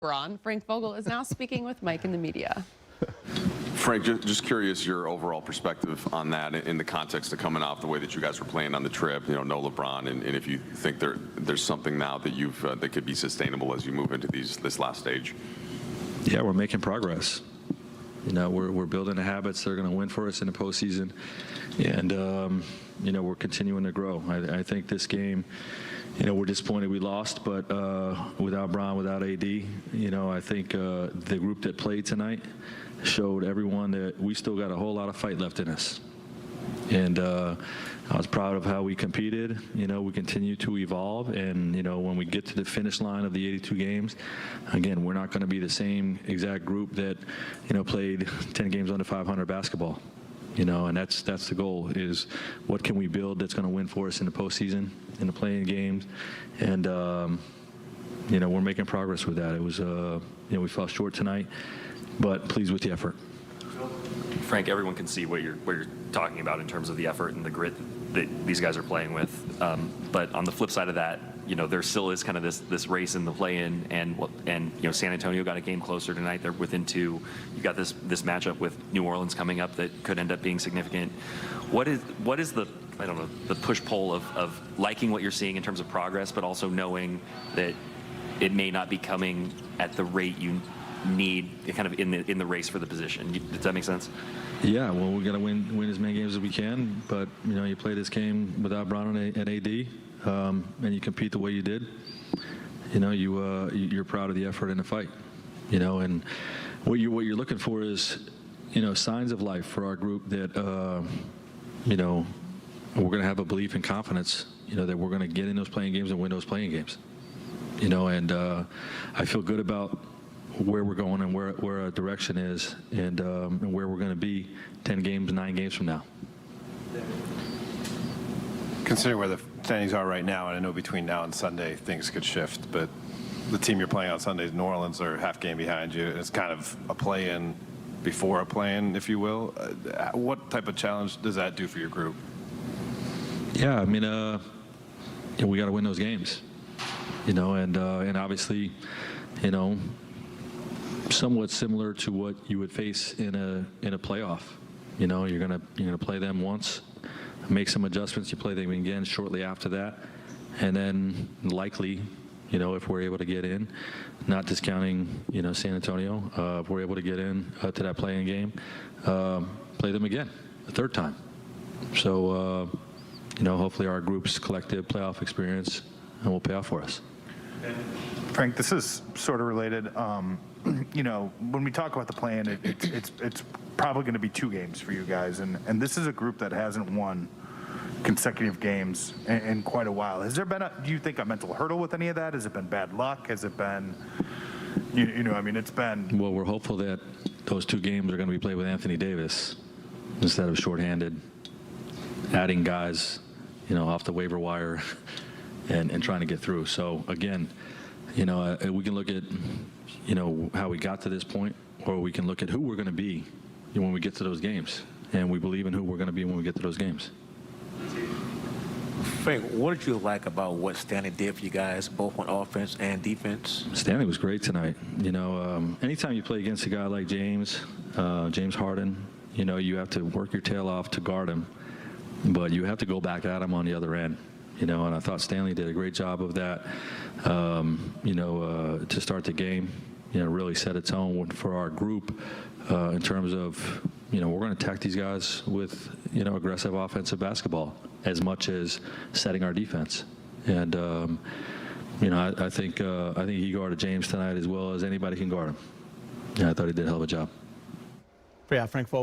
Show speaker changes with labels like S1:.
S1: LeBron. Frank Vogel is now speaking with Mike in the media.
S2: Frank, just curious your overall perspective on that in the context of coming off the way that you guys were playing on the trip, no LeBron, and if you think there's something now that that could be sustainable as you move into this last stage.
S3: Yeah, we're making progress. We're building the habits that are going to win for us in the postseason, and we're continuing to grow. I think this game, we're disappointed we lost, but without Bron, without AD, I think the group that played tonight showed everyone that we still got a whole lot of fight left in us. And I was proud of how we competed. We continue to evolve, and when we get to the finish line of the 82 games, again, we're not going to be the same exact group that played 10 games under 500 basketball. And that's the goal, is what can we build that's going to win for us in the postseason, in the playing games, and we're making progress with that. It was we fell short tonight, but pleased with the effort.
S4: Frank, everyone can see what you're talking about in terms of the effort and the grit that these guys are playing with. But on the flip side of that, there still is kind of this race in the play-in, and San Antonio got a game closer tonight. They're within 2. You got this matchup with New Orleans coming up that could end up being significant. What is the the push-pull of liking what you're seeing in terms of progress, but also knowing that it may not be coming at the rate you need, kind of in the race for the position? Does that make sense? Yeah, well, we got to win as many games as we can, but you play this game without Bron and AD, and you compete the way you did. You're proud of the effort in the fight. And what you're looking for is signs of life for our group that we're going to have a belief and confidence that we're going to get in those playing games and win those playing games. And I feel good about where we're going and where our direction is, and where we're going to be 9 games from now.
S5: Considering where the standings are right now, and I know between now and Sunday things could shift, but the team you're playing on Sunday, New Orleans, are half game behind you. It's kind of a play-in before a play-in, if you will. What type of challenge does that do for your group? Yeah, I mean, we got to win those games, and obviously, somewhat similar to what you would face in a playoff. You're gonna play them once, make some adjustments. You play them again shortly after that, and then likely, if we're able to get in, not discounting San Antonio, if we're able to get in to that playing game, play them again a third time. So hopefully our group's collective playoff experience will pay off for us.
S6: Frank, this is sort of related. When we talk about the play-in, it's probably going to be 2 games for you guys, and this is a group that hasn't won consecutive games in quite a while. Has there been do you think, a mental hurdle with any of that? Has it been bad luck? Has it been, it's been...
S3: Well, we're hopeful that those 2 games are going to be played with Anthony Davis instead of shorthanded, adding guys, off the waiver wire and trying to get through. So again, we can look at how we got to this point, or we can look at who we're going to be when we get to those games, and we believe in who we're going to be when we get to those games.
S7: Frank, what did you like about what Stanley did for you guys, both on offense and defense?
S3: Stanley was great tonight. Anytime you play against a guy like James Harden, you have to work your tail off to guard him, but you have to go back at him on the other end. And I thought Stanley did a great job of that, to start the game. Really set a tone for our group in terms of, we're going to attack these guys with, aggressive offensive basketball as much as setting our defense. And, I think he guarded James tonight as well as anybody can guard him. Yeah, I thought he did a hell of a job.
S8: Yeah, Frank Vogel.